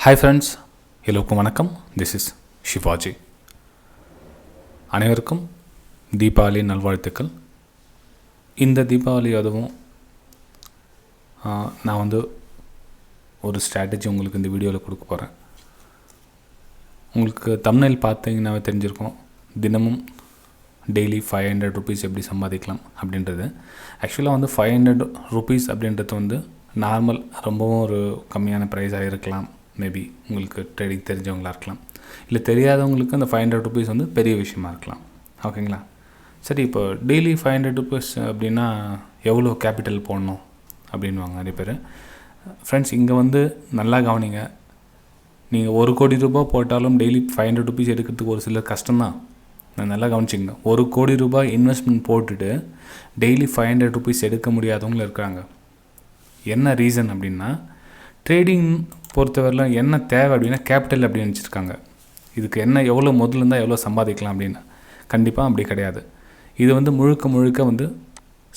Hi friends, எல்லோருக்கும் வணக்கம். This is Shivaji. அனைவருக்கும் தீபாவளி நல்வாழ்த்துக்கள். இந்த தீபாவளி அதுவும் நான் ஒரு ஸ்ட்ராட்டஜி உங்களுக்கு இந்த வீடியோவில் கொடுக்க போகிறேன். உங்களுக்கு தம்ப்நெயில் பார்த்தீங்கன்னாவே தெரிஞ்சிருக்கும். தினமும் டெய்லி 500 rupees எப்படி சம்பாதிக்கலாம் அப்படின்றது. ஆக்சுவலாக 500 rupees அப்படின்றது நார்மல் ரொம்பவும் ஒரு கம்மியான ப்ரைஸாக இருக்கலாம். மேபி உங்களுக்கு ட்ரேடிங் தெரிஞ்சவங்களாக இருக்கலாம், இல்லை தெரியாதவங்களுக்கு அந்த 500 rupees பெரிய விஷயமா இருக்கலாம். ஓகேங்களா? சரி, இப்போ டெய்லி 500 rupees அப்படின்னா எவ்வளோ கேபிட்டல் போடணும் அப்படின்வாங்க நிறைய பேர். ஃப்ரெண்ட்ஸ், இங்கே நல்லா கவனிங்க. நீங்கள் 1 கோடி ரூபாய் போட்டாலும் டெய்லி 500 rupees எடுக்கிறதுக்கு ஒரு சிலர் கஷ்டம்தான். நான் நல்லா கவனிச்சிங்க. 1 கோடி ரூபாய் இன்வெஸ்ட்மெண்ட் போட்டுட்டு டெய்லி 500 rupees எடுக்க முடியாதவங்களும் இருக்கிறாங்க. என்ன ரீசன் அப்படின்னா, ட்ரேடிங் பொறுத்தவரையில் என்ன தேவை அப்படின்னா கேபிட்டல் அப்படின்னு நினச்சிருக்காங்க. இதுக்கு என்ன எவ்வளோ முதல்ல இருந்தால் எவ்வளோ சம்பாதிக்கலாம் அப்படின்னு. கண்டிப்பாக அப்படி கிடையாது. இது முழுக்க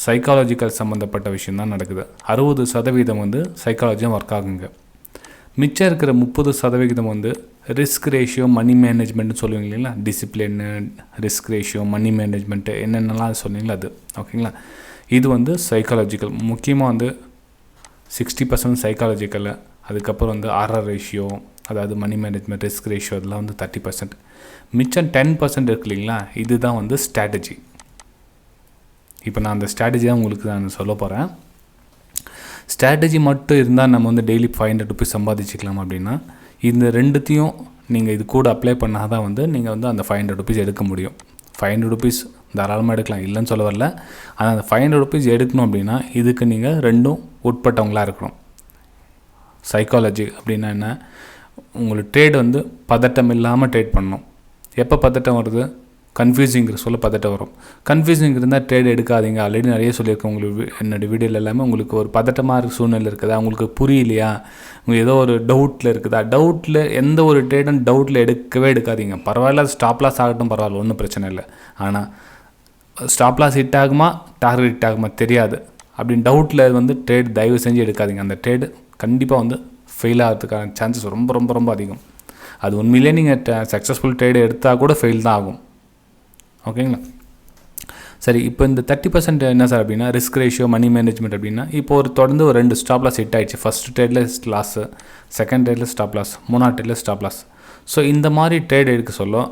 சைக்காலஜிக்கல் சம்மந்தப்பட்ட விஷயந்தான் நடக்குது. 60% சைக்காலஜியும் ஒர்க் ஆகுங்க. மிச்சம் இருக்கிற 30% ரிஸ்க் ரேஷியோ, மணி மேனேஜ்மெண்ட்னு சொல்லுவீங்க இல்லைங்களா? டிசிப்ளின்னு, ரிஸ்க் ரேஷியோ, மணி மேனேஜ்மெண்ட்டு என்னென்னலாம் சொன்னீங்களா அது. ஓகேங்களா? இது சைக்காலஜிக்கல். முக்கியமாக 60% சைக்காலஜிக்கல். அதுக்கப்புறம் ஆர்ஆர் ரேஷியோ, அதாவது மணி மேனேஜ்மெண்ட், ரிஸ்க் ரேஷியோ, அதெல்லாம் 30%. மிச்சம் 10% இருக்கு இல்லைங்களா? இதுதான் ஸ்ட்ராட்டஜி. இப்போ நான் அந்த ஸ்ட்ராட்டஜி தான் உங்களுக்கு நான் சொல்ல போகிறேன். ஸ்ட்ராட்டஜி மட்டும் இருந்தால் நம்ம டெய்லி 500 rupees சம்பாதிச்சிக்கலாம் அப்படின்னா, இந்த ரெண்டுத்தையும் நீங்கள் இது கூட அப்ளை பண்ணால் தான் நீங்கள் அந்த 500 rupees எடுக்க முடியும். 500 rupees தாராளமாக எடுக்கலாம், இல்லைன்னு சொல்ல வரல. ஆனால் அந்த 500 rupees எடுக்கணும் அப்படின்னா இதுக்கு நீங்கள் ரெண்டும் உட்பட்டவங்களாக இருக்கணும். சைக்காலஜி அப்படின்னா என்ன? உங்களுக்கு ட்ரேட் பதட்டம் இல்லாமல் ட்ரேட் பண்ணணும். எப்போ பதட்டம் வருது? கன்ஃபியூசிங்கிற சொல்ல பதட்டம் வரும். கன்ஃபியூசிங் இருந்தால் ட்ரேட் எடுக்காதீங்க. ஆல்ரெடி நிறைய சொல்லியிருக்கேன் உங்களுக்கு என்னோடய வீடியோவில் எல்லாமே. உங்களுக்கு ஒரு பதட்டமாக இருக்க சூழ்நிலை இருக்குதா, உங்களுக்கு புரியலையா, உங்களுக்கு ஏதோ ஒரு டவுட்டில் இருக்குதா, டவுட்டில் எந்த ஒரு ட்ரேடும் டவுட்டில் எடுக்காதீங்க. பரவாயில்ல, ஸ்டாப் லாஸ் ஆகட்டும், பரவாயில்ல, ஒன்றும் பிரச்சனை இல்லை. ஆனால் ஸ்டாப் லாஸ் ஹிட் ஆகுமா, டார்கெட் ஹிட் ஆகுமா தெரியாது அப்படின்னு டவுட்டில் ட்ரேட் தயவு செஞ்சு எடுக்காதீங்க. அந்த ட்ரேடு கண்டிப்பாக ஃபெயில் ஆகிறதுக்கான சான்சஸ் ரொம்ப ரொம்ப ரொம்ப அதிகம். அது உண்மையிலே நீங்கள் சக்ஸஸ்ஃபுல் ட்ரேடு எடுத்தால் கூட ஃபெயில் தான் ஆகும். ஓகேங்களா? சரி, இப்போ இந்த 30% என்ன சார் அப்படின்னா ரிஸ்க் ரேஷியோ, மணி மேனேஜ்மெண்ட் அப்படின்னா, இப்போ தொடர்ந்து ஒரு 2 ஸ்டாப் லாஸ் ஹிட் ஆகிடுச்சு. ஃபஸ்ட் ட்ரேடில் லாஸு, செகண்ட் ட்ரேடில் ஸ்டாப் லாஸ், 3ஆவது ட்ரேடில் ஸ்டாப் லாஸ். ஸோ இந்த மாதிரி ட்ரேட் எடுக்க சொல்ல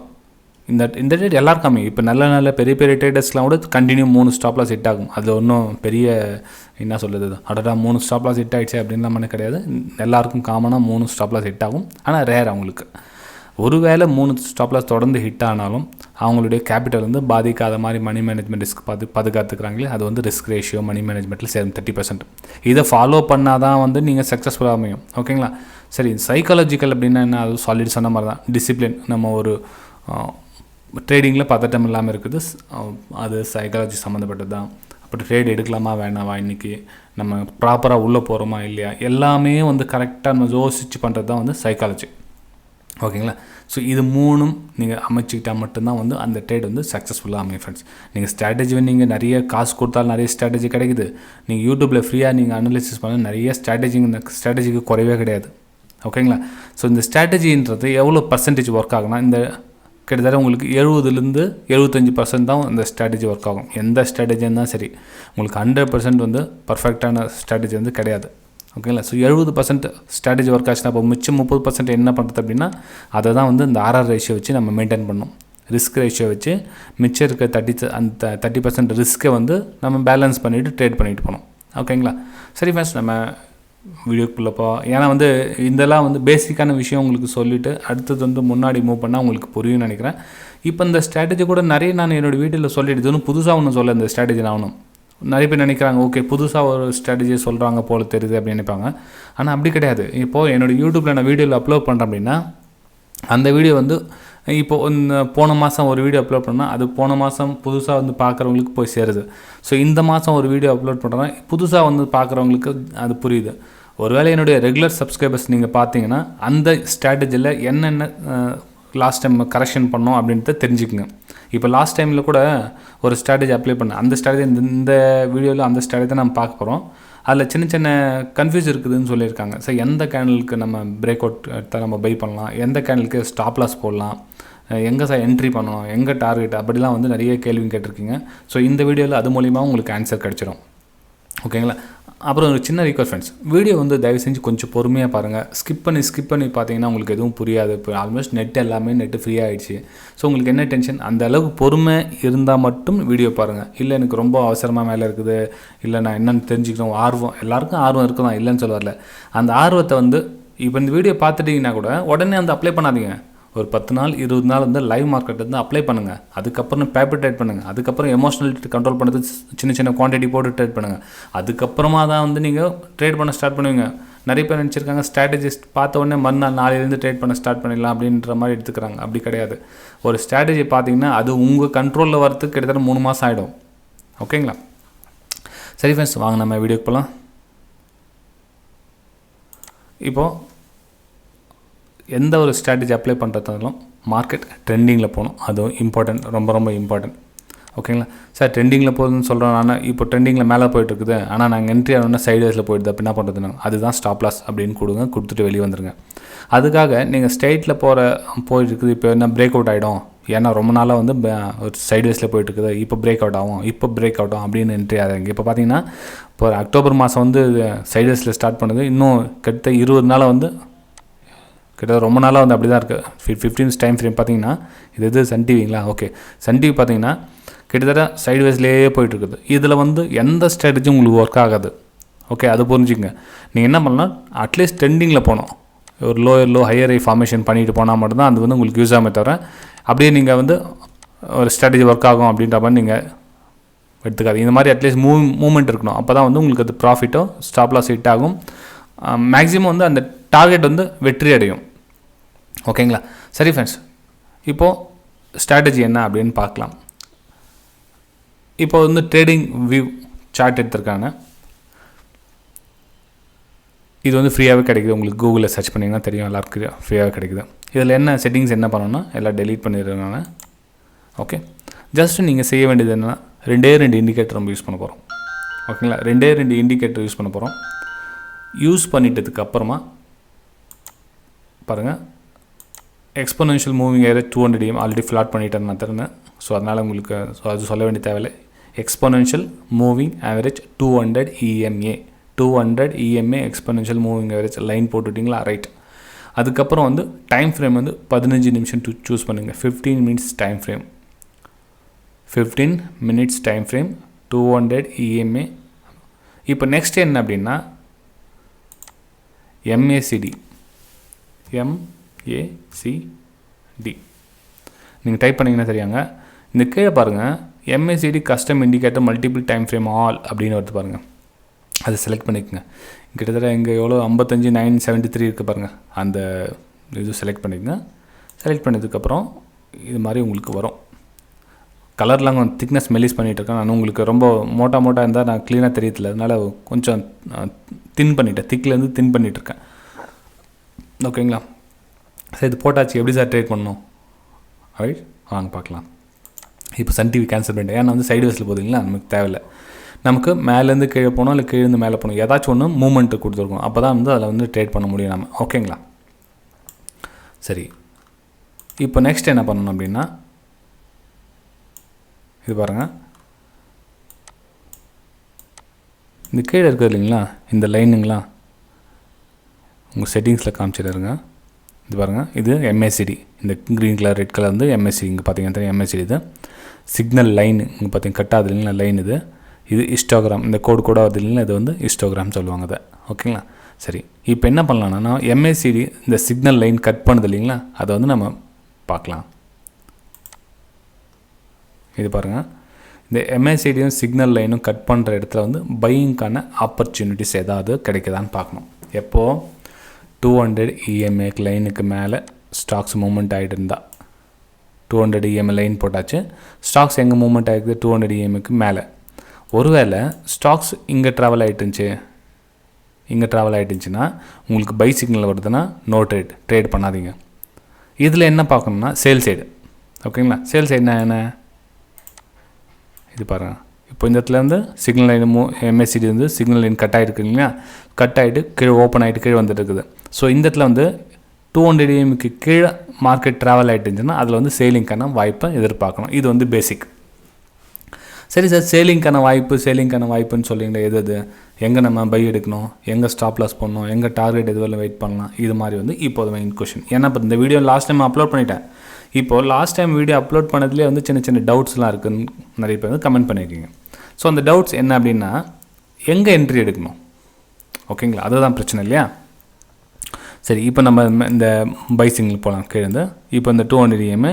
இந்த ட்ரேட் எல்லாருக்குமே இப்போ நல்ல பெரிய ட்ரேடர்ஸ்லாம் கூட கண்டினியூ 3 ஸ்டாப் லாஸ் ஹிட் ஆகும். அது ஒன்றும் பெரிய என்ன சொல்லுது, அடடா 3 ஸ்டாப் லாஸ் ஹிட் ஆகிடுச்சு அப்படின்லாம் மனு கிடையாது. எல்லாருக்கும் காமனாக 3 ஸ்டாப் லாஸ் ஹிட் ஆகும். ஆனால் ரேர் அவங்களுக்கு. ஒருவேளை 3 ஸ்டாப் லாஸ் தொடர்ந்து ஹிட் ஆனாலும் அவங்களுடைய கேபிட்டல் பாதிக்காத மாதிரி மணி மேனேஜ்மெண்ட் ரிஸ்க் பாதுகாத்துக்கிறாங்களே, அது ரிஸ்க் ரேஷியோ, மணி மேனேஜ்மெண்ட்டில் சேரும் 30%. இதை ஃபாலோ பண்ணால் தான் நீங்கள் சக்ஸஸ்ஃபுல்லாக அமையும். ஓகேங்களா? சரி, சைக்காலஜிக்கல் அப்படின்னா என்ன? அது சாலிட் சொன்ன மாதிரி தான். டிசிப்ளின். நம்ம ஒரு ட்ரேடிங்கில் பதட்டம் இல்லாமல் இருக்குது, அது சைக்காலஜி சம்மந்தப்பட்டது தான். அப்புறம் ட்ரேட் எடுக்கலாமா வேணாவா, இன்றைக்கி நம்ம ப்ராப்பராக உள்ளே போகிறோமா இல்லையா, எல்லாமே கரெக்டாக நம்ம யோசிச்சு பண்ணுறது தான் சைக்காலஜி. ஓகேங்களா? ஸோ இது 3ம் நீங்கள் அமைச்சிக்கிட்டால் மட்டும்தான் அந்த ட்ரேட் சக்ஸஸ்ஃபுல்லாக அமையும். ஃப்ரெண்ட்ஸ், நீங்கள் ஸ்ட்ராட்டஜி நீங்கள் நிறைய காசு கொடுத்தாலும் நிறைய ஸ்ட்ராட்டஜி கிடைக்குது. நீங்கள் யூடியூப்பில் ஃப்ரீயாக நீங்கள் அனலிசிஸ் பண்ண நிறைய ஸ்ட்ராட்டஜிக்கு குறைவே கிடையாது. ஓகேங்களா? ஸோ இந்த ஸ்ட்ராட்டஜின்றது எவ்வளோ பர்சன்டேஜ் ஒர்க் ஆகுனா, இந்த கிட்டத்தட்ட உங்களுக்கு 70-75% தான் இந்த ஸ்ட்ராட்டஜி ஒர்க் ஆகும். எந்த ஸ்ட்ராட்டஜி இருந்தால் சரி, உங்களுக்கு 100% பர்ஃபெக்டான ஸ்ட்ராட்டஜி கிடையாது. ஓகேங்களா? ஸோ 70% ஸ்ட்ராட்டஜி ஒர்க் ஆச்சுன்னா அப்போ மிச்சம் 30% என்ன பண்ணுறது அப்படின்னா, அதை தான் இந்த ஆர்ஆர் ரேஷியோ வச்சு நம்ம மெயின்டைன் பண்ணணும். ரிஸ்க் ரேஷியோ வச்சு மிச்சம் இருக்க 30% ரிஸ்க்கை நம்ம பேலன்ஸ் பண்ணிவிட்டு ட்ரேட் பண்ணிட்டு போகணும். ஓகேங்களா? சரி ஃப்ரெண்ட்ஸ், நம்ம வீடியோக்குள்ளப்போ ஏன்னா இதெல்லாம் பேசிக்கான விஷயம் உங்களுக்கு சொல்லிவிட்டு அடுத்தது முன்னாடி மூவ் பண்ணால் உங்களுக்கு புரியும்னு நினைக்கிறேன். இப்போ இந்த ஸ்ட்ராட்டஜி கூட நிறைய நான் என்னோடய வீடியோவில் சொல்லிட்டு புதுசாக ஒன்றும் சொல்ல. இந்த ஸ்ட்ராட்டஜி நான் நிறைய பேர் நினைக்கிறாங்க, ஓகே புதுசாக ஒரு ஸ்ட்ராட்டஜியை சொல்கிறாங்க போல தெரியுது அப்படின்னு நினைப்பாங்க. ஆனால் அப்படி கிடையாது. இப்போது என்னோடய யூடியூப்பில் நான் வீடியோவில் அப்லோட் பண்ணுறேன் அப்படின்னா, அந்த வீடியோ இப்போது போன மாதம் ஒரு வீடியோ அப்லோட் பண்ணால் அது போன மாதம் புதுசாக பார்க்குறவங்களுக்கு போய் சேருது. ஸோ இந்த மாதம் ஒரு வீடியோ அப்லோட் பண்ணுறேன்னா புதுசாக பார்க்குறவங்களுக்கு அது புரியுது. ஒருவேளை என்னுடைய ரெகுலர் சப்ஸ்கிரைபர்ஸ் நீங்கள் பார்த்தீங்கன்னா அந்த ஸ்ட்ராட்டஜியில் என்னென்ன லாஸ்ட் டைம் கரெக்ஷன் பண்ணோம் அப்படின்ட்டு தெரிஞ்சுக்குங்க. இப்போ லாஸ்ட் டைமில் கூட ஒரு ஸ்ட்ராட்டஜி அப்ளை பண்ணேன். அந்த ஸ்ட்ராட்டஜி இந்த வீடியோவில் அந்த ஸ்ட்ராட்டஜி தான் நம்ம பார்க்க போகிறோம். அதில் சின்ன சின்ன கன்ஃபியூஸ் இருக்குதுன்னு சொல்லியிருக்காங்க. ஸோ எந்த கேண்டலுக்கு நம்ம பிரேக் அவுட் எடுத்தால் நம்ம பை பண்ணலாம், எந்த கேண்டலுக்கு ஸ்டாப் லாஸ் போடலாம், எங்கே சார் என்ட்ரி பண்ணணும், எங்கே டார்கெட், அப்படிலாம் வந்து நிறைய கேள்வி கேட்டிருக்கீங்க. ஸோ இந்த வீடியோவில் அது மூலிமா உங்களுக்கு ஆன்சர் கிடச்சிரும். ஓகேங்களா? அப்புறம் ஒரு சின்ன ரிக்வஸ்ட் ஃப்ரெண்ட்ஸ், வீடியோ வந்து தயவு செஞ்சு கொஞ்சம் பொறுமையாக பாருங்கள். ஸ்கிப் பண்ணி பார்த்தீங்கன்னா உங்களுக்கு எதுவும் புரியாது. இப்போ ஆல்மோஸ்ட் நெட்டு ஃப்ரீ ஆகிடுச்சு. ஸோ உங்களுக்கு என்ன டென்ஷன், அந்த அளவுக்கு பொறுமை இருந்தால் மட்டும் வீடியோ பாருங்கள். இல்லை எனக்கு ரொம்ப அவசரமாக மேலே இருக்குது, இல்லை நான் என்னென்னு தெரிஞ்சுக்கணும் ஆர்வம், எல்லாருக்கும் ஆர்வம் இருக்குதான், இல்லைன்னு சொல்ல வரல. அந்த ஆர்வத்தை வந்து இப்போ இந்த வீடியோ பார்த்துட்டிங்கன்னா கூட உடனே வந்து அப்ளை பண்ணாதீங்க. ஒரு 10 நாள் 20 நாள் வந்து லைவ் மார்க்கெட் வந்து அப்ளை பண்ணுங்கள். அதுக்கப்புறம் பேப்பர் ட்ரேட் பண்ணுங்கள். அதுக்கப்புறம் எமோஷனல் கண்ட்ரோல் பண்ணுறது சின்ன குவான்டிட்டி போட்டு ட்ரேட் பண்ணுங்கள். அதுக்கப்புறமா தான் வந்து நீங்கள் ட்ரேட் பண்ண ஸ்டார்ட் பண்ணுவீங்க. நிறைய பேர் நினச்சிருக்காங்க ஸ்ட்ராட்டஜிஸ்ட் பார்த்த உடனே மறுநாள் நாளையிலேருந்து ட்ரேட் பண்ண ஸ்டார்ட் பண்ணிடலாம் அப்படின்ற மாதிரி எடுத்துக்கிறாங்க. அப்படி கிடையாது. ஒரு ஸ்ட்ராட்டஜி பார்த்தீங்கன்னா அது உங்கள் கண்ட்ரோலில் வரத்துக்கு கிட்டத்தட்ட 3 மாதம் ஆகிடும். ஓகேங்களா? சரி ஃப்ரெண்ட்ஸ், வாங்க நம்ம வீடியோக்கு போகலாம். இப்போது எந்த ஒரு ஸ்ட்ராட்டஜி அப்ளை பண்ணுறதாலும் மார்க்கெட் ட்ரெண்டிங்கில் போகணும். அதுவும் இம்பார்ட்டன்ட், ரொம்ப இம்பார்ட்டன்ட். ஓகேங்களா? சார் ட்ரெண்டிங்கில் போகுதுன்னு சொல்கிறேன் நான். இப்போ ட்ரெண்டிங்கில் மேலே போயிட்டுருக்குது, ஆனால் நாங்கள் என்ட்ரி ஆகணும்னா சைடு வேஸில் போயிடுது. அப்போ என்ன பண்ணுறதுன்னு அதுதான் ஸ்டாப் லாஸ் அப்படின்னு கொடுத்துட்டு வெளியே வந்துடுங்க. அதுக்காக நீங்கள் ஸ்ட்ரெயிட்டில் போயிட்டுருக்குது, இப்போ என்ன பிரேக் அவுட் ஆகிடும், ஏன்னா ரொம்ப நாளாக வந்து ஒரு சைடு வேஸில் போயிட்டுருக்குது, இப்போ பிரேக் அவுட் ஆகும் அப்படின்னு என்ட்ரி ஆகுங்க. இப்போ பார்த்தீங்கன்னா இப்போ அக்டோபர் மாதம் வந்து சைடு வேஸில் ஸ்டார்ட் பண்ணுது. இன்னும் கிட்டத்தட்ட 20 நாளாக வந்து கிட்டத்தட்ட ரொம்ப நாளாக வந்து அப்படி தான் இருக்குது. 15 டைம் ஃப்ரேம் பார்த்தீங்கன்னா இது சன் டிவிங்களா? ஓகே, சன் டிவி பார்த்தீங்கன்னா கிட்டத்தட்ட சைடு வேஸ்லேயே போயிட்டுருக்குது. இதில் வந்து எந்த ஸ்ட்ராட்டஜியும் உங்களுக்கு ஒர்க் ஆகாது. ஓகே, அது புரிஞ்சுங்க. நீங்கள் என்ன பண்ணலாம், அட்லீஸ்ட் ட்ரெண்டிங்கில் போகணும். ஒரு லோ ஹையர் ஐ ஃபார்மேஷன் பண்ணிட்டு போனால் மட்டும்தான் அது வந்து உங்களுக்கு யூஸ் ஆகாமல் தவிர அப்படியே நீங்கள் வந்து ஒரு ஸ்ட்ராட்டஜி ஒர்க் ஆகும் அப்படின்ற மாதிரி நீங்கள் எடுத்துக்காது. இந்த மாதிரி அட்லீஸ்ட் மூவ்மெண்ட் இருக்கணும். அப்போ தான் வந்து உங்களுக்கு அது ப்ராஃபிட்டோ ஸ்டாப் லாஸ் ஹிட் ஆகும். மேக்ஸிமம் வந்து அந்த டார்கெட் வந்து வெற்றி அடையும். ஓகேங்களா? சரி ஃப்ரெண்ட்ஸ், இப்போது ஸ்ட்ராட்டஜி என்ன அப்படின்னு பார்க்கலாம். இப்போ வந்து ட்ரேடிங் வியூ சார்ட் எடுத்திருக்காங்க. இது வந்து ஃப்ரீயாகவே கிடைக்குது. உங்களுக்கு கூகுளில் சர்ச் பண்ணிங்கன்னா தெரியும், எல்லாருக்கும் ஃப்ரீயாகவே கிடைக்குது. இதில் என்ன செட்டிங்ஸ் என்ன பண்ணணும்னா எல்லாம் டெலீட் பண்ணிடுறாங்க. ஓகே, ஜஸ்ட்டு நீங்கள் செய்ய வேண்டியது என்னென்னா 2 இண்டிகேட்டர் நம்ம யூஸ் பண்ண போகிறோம். ஓகேங்களா? 2 இண்டிகேட்டர் யூஸ் பண்ண போகிறோம். யூஸ் பண்ணிட்டதுக்கப்புறமா பாருங்கள், exponential moving area 200 EM already flat பண்ணிட்டேன் நான் தருந்தேன். ஸோ அதனால் உங்களுக்கு அது சொல்ல வேண்டிய தேவையில்லை. Exponential moving average 200 EMA exponential moving average line போட்டுட்டிங்களா? ரைட். அதுக்கப்புறம் வந்து டைம் ஃப்ரேம் வந்து 15 நிமிஷம் சூஸ் பண்ணுங்கள். 15 minutes time frame, 15 minutes time frame 200 EMA. இப்போ நெக்ஸ்ட் என்ன அப்படின்னா MACD நீங்கள் டைப் பண்ணிங்கன்னா தெரியாங்க. இந்த கீழே பாருங்கள், MACD custom indicator multiple time frame all அப்படின்னு வருது பாருங்கள். அதை செலக்ட் பண்ணிக்கோங்க. கிட்டத்தட்ட இங்கே எவ்வளோ 55,973 இருக்குது பாருங்கள். அந்த இது செலக்ட் பண்ணிக்கோங்க. செலக்ட் பண்ணதுக்கப்புறம் இது மாதிரி உங்களுக்கு வரும். கலர்லாம் கொஞ்சம் திக்னஸ் மெலிஸ் பண்ணிகிட்டு இருக்கேன் நான். உங்களுக்கு ரொம்ப மோட்டாக இருந்தால் நான் க்ளீனாக தெரியல, அதனால் கொஞ்சம் திக்லேருந்து தின் பண்ணிகிட்ருக்கேன். ஓகேங்களா? சரி, இது போட்டாச்சு. எப்படி சார் ட்ரேட் பண்ணணும்? ரைட், வாங்க பார்க்கலாம். இப்போ சன் டிவி கேன்சல் பண்ணிட்டேன். ஏன்னா வந்து சைடு வேஸில் போகுதுங்களா, நமக்கு தேவையில்லை. நமக்கு மேலேருந்து கீழே போகணும், இல்லை கீழேருந்து மேலே போகணும், ஏதாச்சும் ஒன்று மூமெண்ட்டு கொடுத்துருக்கணும். அப்போ தான் வந்து அதில் வந்து ட்ரேட் பண்ண முடியும் நம்ம. ஓகேங்களா? சரி, இப்போ நெக்ஸ்ட் என்ன பண்ணணும் அப்படின்னா இது பாருங்கள், இந்த கீழே இருக்குது இல்லைங்களா, இந்த லைனுங்களா உங்கள் செட்டிங்ஸில் காமிச்சிடுங்க. இது பாருங்கள், இது MACD. இந்த க்ரீன் கலர் ரெட் கலர் வந்து MACD. இங்கே பார்த்தீங்கன்னா தெரியும் MACD. இது சிக்னல் லைன். இங்கே பார்த்தீங்கன்னா கட்டாது இல்லைங்களா லைன். இது ஹிஸ்டோகிராம். இந்த கோடாக வருது இல்லைங்களா, இது வந்து ஹிஸ்டோகிராம் சொல்லுவாங்க அதை. ஓகேங்களா? சரி, இப்போ என்ன பண்ணலான்னா MACD இந்த சிக்னல் லைன் கட் பண்ணுது இல்லைங்களா, அதை வந்து நம்ம பார்க்கலாம். இது பாருங்கள், இந்த MACDயும் சிக்னல் லைனும் கட் பண்ணுற இடத்துல வந்து பையிங்கான ஆப்பர்ச்சுனிட்டிஸ் ஏதாவது கிடைக்குதான்னு பார்க்கணும். எப்போது 200 EMA லைனுக்கு மேலே ஸ்டாக்ஸ் மூவ்மெண்ட் ஆகிட்டு இருந்தால் 200 EMA லைன் போட்டாச்சு. ஸ்டாக்ஸ் எங்கே மூவ்மெண்ட் ஆகிருக்குது? 200 EMAக்கு மேலே. ஒருவேளை ஸ்டாக்ஸ் இங்கே ட்ராவல் ஆகிட்டுருந்துச்சுன்னா உங்களுக்கு பை சிக்னல் வருதுன்னா நோ ட்ரேட் பண்ணாதீங்க. இதில் என்ன பார்க்கணுன்னா சேல் சைடு. ஓகேங்களா? சேல் சைடுனா என்ன? இது பாருங்கள், இப்போ இந்த இடத்துல வந்து சிக்னல் லைன் MACD வந்து சிக்னல் லைன் கட் ஆகிருக்கு இல்லையா, கட் ஆகிட்டு கீழே ஓப்பன் ஆகிட்டு கீழே வந்துட்டு இருக்குது. ஸோ இந்த இடத்துல வந்து 200 EMக்கு கீழே மார்க்கெட் ட்ராவல் ஆகிட்டு இருந்துச்சுன்னா அதில் வந்து சேலிங்க்கான வாய்ப்பை எதிர்பார்க்கணும். இது வந்து பேசிக். சரி சார், சேலிங்க்கான வாய்ப்புன்னு சொல்லிங்களா, எது எங்கே நம்ம பை எடுக்கணும், எங்கே ஸ்டாப் லாஸ் பண்ணணும், எங்கே டார்கெட் எது வரலாம் வெயிட் பண்ணலாம், இது மாதிரி வந்து இப்போது மெயின் கொஷின். ஏன்னா இப்போ இந்த வீடியோ லாஸ்ட் டைம் அப்லோட் பண்ணிட்டேன். இப்போது லாஸ்ட் டைம் வீடியோ அப்லோட் பண்ணதுலேயே வந்து சின்ன சின்ன டவுட்ஸ்லாம் இருக்குதுன்னு நிறைய பேர் வந்து கமெண்ட் பண்ணியிருக்கீங்க. ஸோ அந்த டவுட்ஸ் என்ன அப்படின்னா, எங்கே என்ட்ரி எடுக்கணும், ஓகேங்களா, அதுதான் பிரச்சனை இல்லையா. சரி, இப்போ நம்ம இந்த பை சிக்னல் போகலாம். கீழே இருந்து இப்போ இந்த 200 EM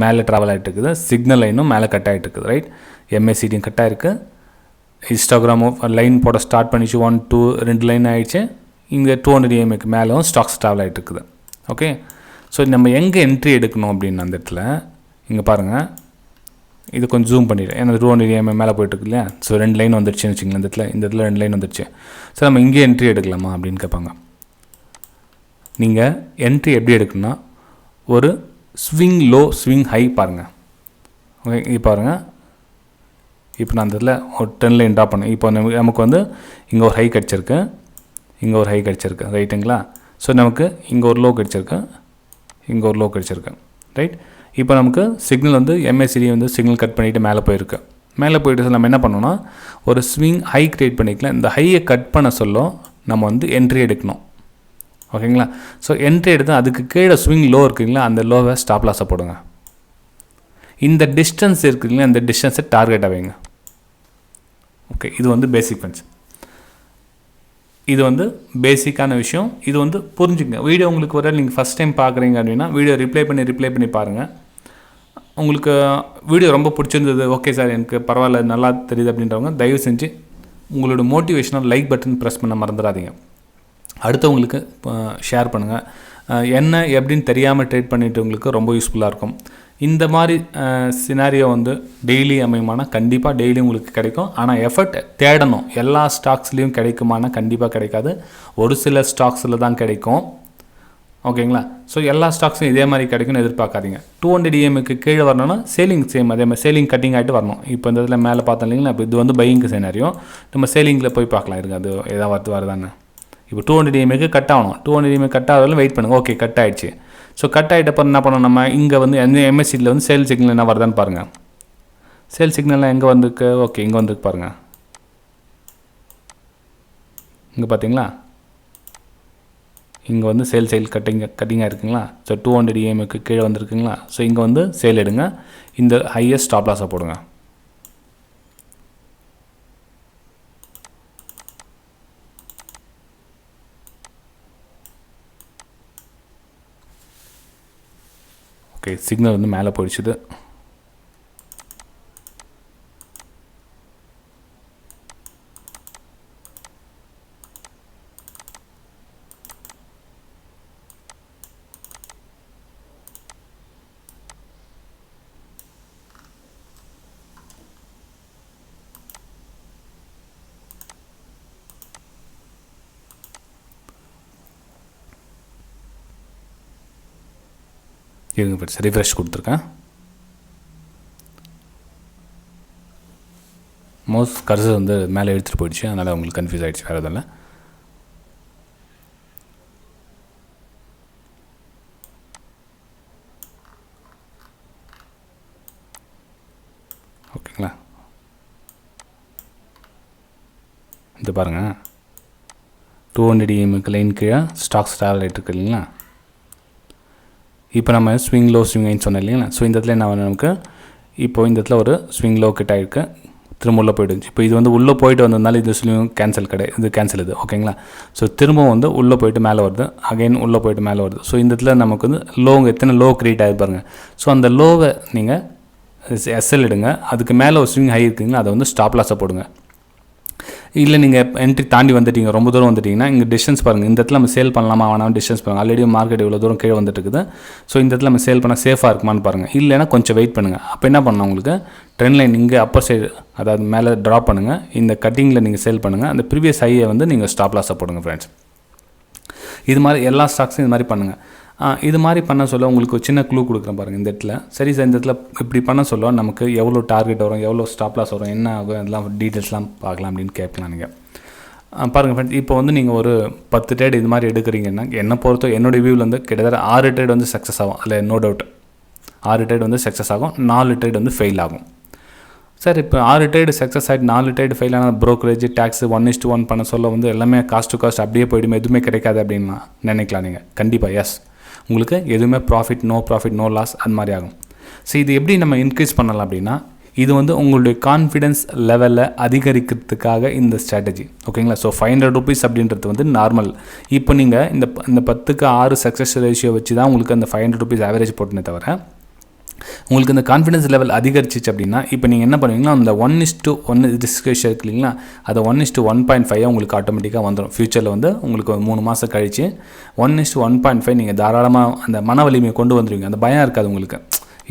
மேலே ட்ராவல் ஆகிட்டு இருக்குது, சிக்னல் லைனும் மேலே கட் ஆகிட்டு இருக்குது, ரைட். MACDயும் கட் ஆகிருக்கு, இன்ஸ்டாகிராமும் லைன் போட ஸ்டார்ட் பண்ணிச்சு, 1 2 2 லைன் ஆகிடுச்சு. இங்கே 200 EMக்கு மேலேயும் ஸ்டாக்ஸ் ட்ராவல் ஆகிட்டு இருக்குது. ஓகே, ஸோ நம்ம எங்கே என்ட்ரி எடுக்கணும் அப்படின்னு அந்த இடத்துல இங்கே பாருங்கள், இது கொஞ்சம் ஜூம் பண்ணிடுறேன். ஏன்னா 200 EM மேலே போய்ட்டுருக்கு இல்லையா. ஸோ 2 லைன் வந்துடுச்சுன்னு வச்சுங்களேன். இந்த இடத்துல 2 லைன் வந்துடுச்சு. ஸோ நம்ம இங்கே என்ட்ரி எடுக்கலாமா அப்படின்னு கேட்பாங்க. நீங்கள் என்ட்ரி எப்படி எடுக்கணும்னா, ஒரு ஸ்விங் லோ ஸ்விங் ஹை பாருங்கள். ஓகே, இப்போ பாருங்கள், இப்போ நான் அந்த இடத்துல ஒரு 10 லைன் ட்ரா பண்ணேன். இப்போ நமக்கு வந்து இங்கே ஒரு ஹை கிடச்சிருக்கு, இங்கே ஒரு ஹை கிடச்சிருக்கு, ரைட்டுங்களா. ஸோ நமக்கு இங்கே ஒரு லோ கிடச்சிருக்கு, இங்கே ஒரு லோ கிடச்சிருக்கு, ரைட். இப்போ நமக்கு சிக்னல் வந்து MACD வந்து சிக்னல் கட் பண்ணிவிட்டு மேலே போயிருக்கு. மேலே போயிட்டு நம்ம என்ன பண்ணோன்னா, ஒரு ஸ்விங் ஹை க்ரியேட் பண்ணிக்கலாம். இந்த ஹையை கட் பண்ண சொல்ல நம்ம வந்து என்ட்ரி எடுக்கணும், ஓகேங்களா. ஸோ என்ட்ரி எடுத்து அதுக்கு கீழே ஸ்விங் லோ இருக்குங்களா, அந்த லோவை ஸ்டாப் லாஸை போடுங்க. இந்த டிஸ்டன்ஸ் இருக்குங்களா, அந்த டிஸ்டன்ஸை டார்கெட்டாக வைங்க. ஓகே, இது வந்து பேசிக் பஞ்ச். இது வந்து பேசிக்கான விஷயம். இது வந்து புரிஞ்சுங்க. வீடியோ உங்களுக்கு ஒரு நீங்கள் ஃபஸ்ட் டைம் பார்க்குறீங்க அப்படின்னா வீடியோ ரிப்ளை பண்ணி பாருங்கள். உங்களுக்கு வீடியோ ரொம்ப பிடிச்சிருந்தது, ஓகே சார் எனக்கு பரவாயில்ல நல்லா தெரியுது அப்படின்றவங்க தயவு செஞ்சு உங்களோட மோட்டிவேஷனல் லைக் பட்டன் ப்ரெஸ் பண்ண மறந்துடாதீங்க. அடுத்தவங்களுக்கு ஷேர் பண்ணுங்கள். என்ன எப்படின்னு தெரியாமல் ட்ரேட் பண்ணிட்டவங்களுக்கு ரொம்ப யூஸ்ஃபுல்லாக இருக்கும். இந்த மாதிரி சினாரியோ வந்து டெய்லி அமையுமானா கண்டிப்பாக டெய்லி உங்களுக்கு கிடைக்கும். ஆனால் எஃபர்ட் தேடணும். எல்லா ஸ்டாக்ஸ்லேயும் கிடைக்குமானா கண்டிப்பாக கிடைக்காது, ஒரு சில ஸ்டாக்ஸில் தான் கிடைக்கும், ஓகேங்களா. ஸோ எல்லா ஸ்டாக்ஸும் இதே மாதிரி கிடைக்கும்னு எதிர்பார்க்காதீங்க. 200 EMக்கு கீழே வரணும்னா சேலிங் சேம் அதே மாதிரி சேலிங் கட்டிங் ஆகிட்டு வரணும். இப்போ இந்த இதில் மேலே பார்த்தோம் இல்லைங்களா, இப்போ இது வந்து பையிங்கு சினாரியோ. நம்ம சேலிங்கில் போய் பார்க்கலாம், இருக்குது அது ஏதாவது வருதானே. இப்போ 200 EMக்கு கட் ஆகணும். 200 EM கட் ஆகிறதுல வெயிட் பண்ணுங்கள். ஓகே, கட் ஆகிடுச்சு. ஸோ கட் ஆகிட்டப்போ என்ன பண்ணணும், நம்ம இங்கே வந்து MACDயில் வந்து சேல் சிக்னல் என்ன வருதான்னு பாருங்கள். சேல் சிக்னல்லாம் எங்கே வந்துருக்கு, ஓகே இங்கே வந்துருக்கு பாருங்கள். இங்கே பார்த்தீங்களா, இங்கே வந்து சேல் கட்டிங்காக இருக்குங்களா. ஸோ 200 EMக்கு கீழே வந்துருக்குங்களா. ஸோ இங்கே வந்து சேல் எடுங்க, இந்த ஹையஸ்ட் ஸ்டாப் லாஸை போடுங்க. ஓகே, சிக்னல் வந்து மேலே போயிடுச்சுது. இருங்க ஃப்ரெண்ட்ஸ், ரிஃப்ரெஷ் கொடுத்துருக்கேன். மவுஸ் கர்சர் வந்து மேலே எடுத்துகிட்டு போயிடுச்சு, அதனால் உங்களுக்கு கன்ஃபியூஸ் ஆகிடுச்சு, வேறு எதுவும் இல்லை. ஓகேங்களா, இது பாருங்கள் 200 EMக்கு லைன் கீழே ஸ்டாக்ஸ் ட்ராவல் ஆகிட்டு இருக்கு இல்லைங்களா. இப்போ நம்ம ஸ்விங் லோ ஸ்விங் ஹைன்னு சொன்னோம் இல்லைங்களா. ஸோ இந்த இடத்துல என்ன வேணும் நமக்கு, இப்போ இந்த இடத்துல ஒரு ஸ்விங் லோ கிட்ட ஆகிருக்கு, திரும்ப உள்ளே போய்டுச்சு. இப்போ இது வந்து உள்ளே போயிட்டு வந்ததுனால இது ஸ்விங் கேன்சல் இது கேன்சல் இது, ஓகேங்களா. ஸோ திரும்பவும் வந்து உள்ளே போயிட்டு மேலே வருது, அகைன் உள்ளே போயிட்டு மேலே வருது. ஸோ இந்த இடத்துல நமக்கு வந்து லோங்க எத்தனை லோ க்ரியேட் ஆகி பாருங்கள். ஸோ அந்த லோவை நீங்கள் SL எடுங்க, அதுக்கு மேலே ஒரு ஸ்விங் ஹை இருக்குங்களா, அதை வந்து ஸ்டாப் லாஸை போடுங்க. இல்லை நீங்கள் என்ட்ரி தாண்டி வந்துட்டீங்க, ரொம்ப தூரம் வந்துட்டிங்கன்னா இங்கே டிஸ்டன்ஸ் பாருங்கள். இந்த இடத்துல நம்ம சேல் பண்ணலாமா வேணாம் டிஸ்டன்ஸ் பாருங்கள். ஆல்ரெடி மார்க்கெட் இவ்வளோ தூரம் கீழே வந்துட்டு இருக்குது. ஸோ இந்த இடத்துல நம்ம சேல் பண்ணால் சேஃபாக இருக்குமான்னு பாருங்கள். இல்லைன்னா கொஞ்சம் வெயிட் பண்ணுங்கள். அப்போ என்ன பண்ணணும், உங்களுக்கு ட்ரெண்ட் லைன் இங்கே அப்பர் சைடு அதாவது மேலே ட்ராப் பண்ணுங்கள். இந்த கட்டிங்கில் நீங்கள் சேல் பண்ணுங்கள். அந்த ப்ரீவியஸ் ஹையை வந்து நீங்கள் ஸ்டாப் லாஸை போடுங்க ஃப்ரெண்ட்ஸ். இது மாதிரி எல்லா ஸ்டாக்ஸும் இது மாதிரி பண்ணுங்கள். இது மாதிரி பண்ண சொல்ல உங்களுக்கு ஒரு சின்ன க்ளூ கொடுக்குறேன் பாருங்கள் இந்த இடத்துல. சரி சார், இந்த இடத்துல இப்படி பண்ண சொல்ல நமக்கு எவ்வளோ டார்கெட் வரும், எவ்வளோ ஸ்டாப் லாஸ் வரும், என்ன ஆகும், இதெல்லாம் டீட்டெயில்ஸ்லாம் பார்க்கலாம் அப்படின்னு கேட்கலாம் நீங்கள். பாருங்கள் ஃப்ரெண்ட்ஸ், இப்போ வந்து நீங்கள் ஒரு 10 ட்ரேட் இது மாதிரி எடுக்கிறீங்கன்னா என்னை பொறுத்த என்னுடைய வியூவில் வந்து கிட்டத்தட்ட 6 ட்ரேட் வந்து சக்ஸஸ் ஆகும். அதில் நோ டவுட் 6 ட்ரேட் வந்து சக்ஸஸ் ஆகும், 4 ட்ரேட் வந்து ஃபெயில் ஆகும். சார் இப்போ 6 ட்ரேடு சக்ஸஸ் ஆகிட்டு 4 ட்ரேடு ஃபெயில் ஆனால் ப்ரோக்கரேஜ் டேக்ஸ் 1:1 பண்ண சொல்ல வந்து எல்லாமே காஸ்ட் டு காஸ்ட் அப்படியே போய்டுமே, எதுவுமே கிடைக்காது அப்படின்னு நினைக்கலாம் நீங்கள். கண்டிப்பாக எஸ், உங்களுக்கு எதுவுமே ப்ராஃபிட் நோ லாஸ் அது மாதிரி ஆகும். ஸோ இது எப்படி நம்ம இன்க்ரீஸ் பண்ணலாம் அப்படின்னா, இது வந்து உங்களுடைய கான்ஃபிடென்ஸ் லெவலில் அதிகரிக்கிறதுக்காக இந்த ஸ்ட்ராட்டஜி. ஓகேங்களா? ஸோ 500 rupees அப்படின்றது வந்து நார்மல். இப்போ நீங்கள் இந்த 10க்கு 6 சக்ஸஸ் ரேஷியோ வச்சு தான் உங்களுக்கு அந்த 500 rupees ஆவரேஜ் போட்டுனே தவிர, உங்களுக்கு இந்த கான்ஃபிடன்ஸ் லெவல் அதிகரிச்சிச்சு அப்படின்னா இப்போ நீங்கள் என்ன பண்ணுவீங்கன்னா அந்த 1:1 ரிஸ்க் ரேஷியோ இருக்கு இல்லைங்களா, அதை 1:1.5 உங்களுக்கு ஆட்டோமேட்டிக்காக வந்துடும். ஃப்யூச்சரில் வந்து உங்களுக்கு 3 மாதம் கழித்து 1:1.5 நீங்கள் தாராளமாக அந்த மன வலிமையை கொண்டு வந்துடுவீங்க. அந்த பயம் இருக்காது உங்களுக்கு.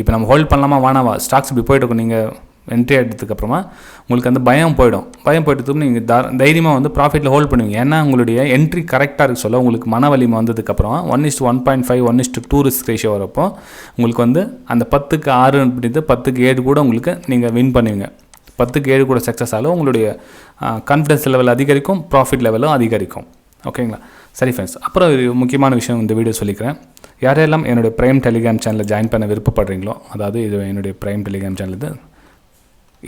இப்போ நம்ம ஹோல்ட் பண்ணலாமா வேணாவா, ஸ்டாக்ஸ் இப்படி போய்ட்டு இருக்கும், நீங்கள் என்ட்ரி ஆகிட்டதுக்கப்புறமா உங்களுக்கு அந்த பயம் போய்ட்டு நீங்கள் தைரியமாக வந்து ப்ராஃபிட்டில் ஹோல்ட் பண்ணுவீங்க. ஏன்னா உங்களுடைய என்ட்ரி கரெக்டாக இருக்க சொல்ல உங்களுக்கு மன வலிமை வந்ததுக்கப்புறம் 1:1.5 1:2 ரிஸ்க் ரேஷியோ வரப்போ உங்களுக்கு வந்து அந்த 10க்கு 6 அப்படின்றது 10க்கு 7 கூட உங்களுக்கு நீங்கள் வின் பண்ணுவீங்க. 10க்கு 7 கூட சக்ஸஸ் ஆகும், உங்களுடைய கான்ஃபிடன்ஸ் லெவல் அதிகரிக்கும், ப்ராஃபிட் லெவலும் அதிகரிக்கும். ஓகேங்களா? சரி ஃப்ரெண்ட்ஸ், அப்புறம் ஒரு முக்கியமான விஷயம் இந்த வீடியோ சொல்லிக்கிறேன். யாரெல்லாம் என்னுடைய ப்ரைம் டெலிகிராம் சேனலில் ஜாயின் பண்ண விருப்பப்படுறீங்களோ, அதாவது இது என்னுடைய ப்ரைம் டெலிகிராம் சேனல்,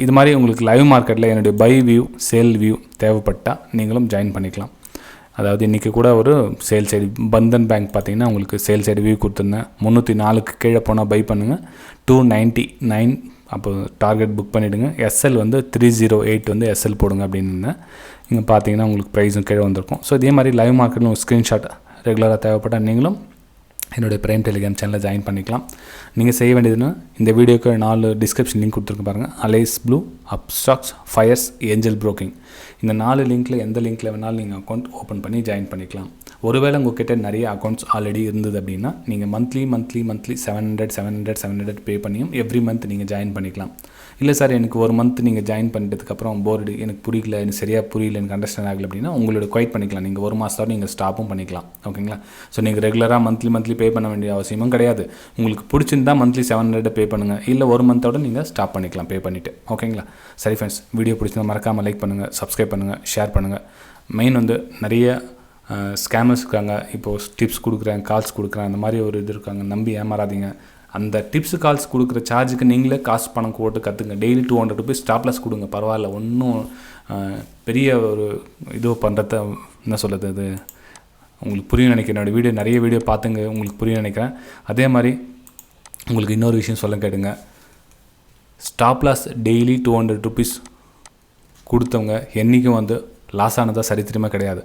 இது மாதிரி உங்களுக்கு லைவ் மார்க்கெட்டில் என்னுடைய பை வியூ சேல் வியூ தேவைப்பட்டால் நீங்களும் ஜாயின் பண்ணிக்கலாம். அதாவது இன்றைக்கி கூட ஒரு சேல் சைடு பந்தன் பேங்க் பார்த்தீங்கன்னா உங்களுக்கு சேல் சைடு வியூ கொடுத்துருந்தேன். 304க்கு கீழே போனால் பை பண்ணுங்கள், 299 அப்போ டார்கெட் புக் பண்ணிவிடுங்க. எஸ்எல் வந்து 308 வந்து எஸ்எல் போடுங்க அப்படின்னு இருந்தேன். இங்கே பார்த்தீங்கன்னா உங்களுக்கு ப்ரைஸும் கீழே வந்திருக்கும். ஸோ இதே மாதிரி லைவ் மார்க்கெட்டில் ஒரு ஸ்க்ரீன்ஷாட் ரெகுலராக தேவைப்பட்டால் நீங்களும் என்னுடைய ப்ரைம் டெலிகிராம் சேனலில் ஜாயின் பண்ணிக்கலாம். நீங்கள் செய்ய வேண்டியதுன்னா இந்த வீடியோக்கு 4 டிஸ்கிரிப்ஷன் லிங்க் கொடுத்துருக்க பாருங்கள். Alice Blue, Upstox, Fyers, Angel Broking. இந்த 4 லிங்க்கில் எந்த லிங்க்கில் வேணாலும் நீங்கள் அக்கௌண்ட் ஓப்பன் பண்ணி ஜாயின் பண்ணிக்கலாம். ஒருவேளை உங்கள்கிட்ட நிறைய அக்கௌண்ட்ஸ் ஆல்ரெடி இருந்தது அப்படின்னா நீங்கள் மந்த்லி 700 பே பண்ணியும் எவ்ரி மந்த் நீங்கள் ஜாயின் பண்ணிக்கலாம். இல்லை சார் எனக்கு ஒரு மந்த் நீங்கள் ஜாயின் பண்ணிட்டதுக்கப்புறம் போர்டு எனக்கு புரியல, எனக்கு சரியாக புரியல, எனக்கு அண்டர்ஸ்டாண்ட் ஆகலை அப்படின்னா உங்களோட குவைட் பண்ணிக்கலாம். நீங்கள் ஒரு மாதத்தோடு நீங்கள் ஸ்டாப்பும் பண்ணிக்கலாம். ஓகேங்களா? ஸோ நீங்கள் ரெகுலராக மந்த்லி பே பண்ண வேண்டிய அவசியமும் கிடையாது. உங்களுக்கு பிடிச்சிருந்தா மந்த்லி 700 பே பண்ணுங்கள், இல்லை ஒரு மந்தோடு நீங்கள் ஸ்டாப் பண்ணிக்கலாம் பே பண்ணிவிட்டு. ஓகேங்களா? சரி ஃப்ரெண்ட்ஸ், வீடியோ பிடிச்சிருந்தா மறக்காமல் லைக் பண்ணுங்கள், சப்ஸ்கிரைப் பண்ணுங்கள், ஷேர் பண்ணுங்கள். மெயின் வந்து நிறைய ஸ்கேமர்ஸ் இருக்காங்க, இப்போது டிப்ஸ் கொடுக்குறேன், கால்ஸ் கொடுக்குறேன், அந்த மாதிரி ஒரு இது இருக்காங்க, நம்பி ஏமாறாதீங்க. அந்த டிப்ஸ் கால்ஸ் கொடுக்குற சார்ஜுக்கு நீங்களே காசு பணம் போட்டு கற்றுங்க. டெய்லி 200 rupees ஸ்டாப் லாஸ் கொடுங்க, பரவாயில்ல. ஒன்றும் பெரிய ஒரு இது பண்ணுறத என்ன சொல்கிறது, இது உங்களுக்கு புரியும் நினைக்கிறேன். என்னோடய நிறைய வீடியோ பார்த்துங்க, உங்களுக்கு புரியும் நினைக்கிறேன். அதே மாதிரி உங்களுக்கு இன்னொரு விஷயம் சொல்ல கேட்டுங்க, ஸ்டாப் லாஸ் டெய்லி 200 rupees கொடுத்தவங்க என்றைக்கும் வந்து லாஸ் ஆனதாக சரித்திரமே கிடையாது.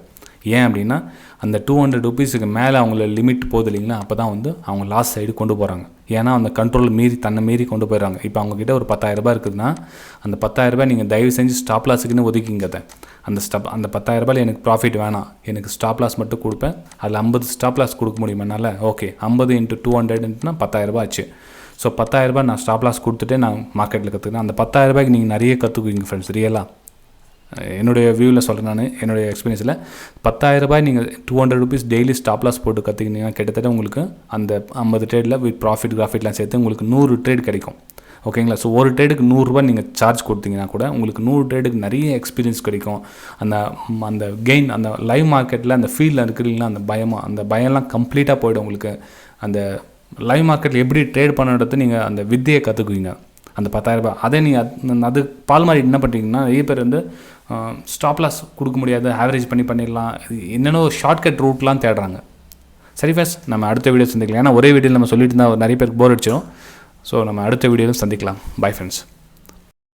ஏன் அப்படின்னா அந்த 200 rupeesக்கு மேலே அவங்கள லிமிட் போகுது இல்லைங்களா, அப்போ தான் வந்து அவங்க லாஸ் சைடு கொண்டு போகிறாங்க. ஏன்னா அந்த கண்ட்ரோல் தன்னை மீறி கொண்டு போயிடுறாங்க. இப்போ அவங்கக்கிட்ட ஒரு 10,000 ரூபாய் இருக்குதுன்னா அந்த 10,000 ரூபாய் நீங்கள் தயவு செஞ்சு ஸ்டாப் லாஸுக்குன்னு ஒதுக்கிங்க. அந்த 10,000 ரூபாயில் எனக்கு ப்ராஃபிட் வேணாம், எனக்கு ஸ்டாப் லாஸ் மட்டும் கொடுப்பேன், அதில் 50 ஸ்டாப் லாஸ் கொடுக்க முடியுமானால ஓகே, 50 × 200னா 10,000 ரூபாய் ஆச்சு. ஸோ 10,000 ரூபாய் நான் ஸ்டாப் லாஸ் கொடுத்துட்டு நான் மார்க்கெட்டில் கற்றுக்கிறேன். அந்த 10,000 ரூபாய்க்கு நீங்கள் நிறைய கற்றுக்குவீங்க ஃப்ரெண்ட்ஸ். ரியலாக என்னுடைய வியூவில் சொல்கிறேன், நான் என்னுடைய எக்ஸ்பீரியன்ஸில் 10,000 ரூபாய் நீங்கள் 200 rupees டெய்லி ஸ்டாப் லாஸ் போட்டு கற்றுக்கிட்டீங்கன்னா கிட்டத்தட்ட உங்களுக்கு அந்த 50 ட்ரேடில் வித் ப்ராஃபிட்லாம் சேர்த்து உங்களுக்கு 100 ட்ரேட் கிடைக்கும். ஓகேங்களா? ஸோ ஒரு ட்ரேடுக்கு 100 ரூபாய் நீங்கள் சார்ஜ் கொடுத்தீங்கன்னா கூட உங்களுக்கு 100 ட்ரேடுக்கு நிறைய எக்ஸ்பீரியன்ஸ் கிடைக்கும். அந்த கெயின் அந்த லைவ் மார்க்கெட்டில் அந்த ஃபீல்டில் இருக்கிறீங்களா, அந்த பயம்லாம் கம்ப்ளீட்டாக போய்டும் உங்களுக்கு. அந்த லைவ் மார்க்கெட்டில் எப்படி ட்ரேட் பண்ணுறது நீங்கள் அந்த வித்தியை கற்றுக்குவீங்க. அந்த 10,000 ரூபாய் அதே நீங்கள் அது பால் மாதிரி என்ன பண்ணுறீங்கன்னா, நிறைய பேர் வந்து ஸ்டாப் லாஸ் கொடுக்க முடியாது, ஆவரேஜ் பண்ணிடலாம், என்னென்ன ஷார்ட்கட் ரூட்லாம் தேடுறாங்க. சரி ஃப்ரெண்ட்ஸ், நம்ம அடுத்த வீடியோ சந்திக்கலாம். ஏன்னா ஒரே வீடியோவில் நம்ம சொல்லிட்டு இருந்தால் நிறைய பேருக்கு போர் அடிச்சிடும். ஸோ நம்ம அடுத்த வீடியோவில் சந்திக்கலாம். Bye friends.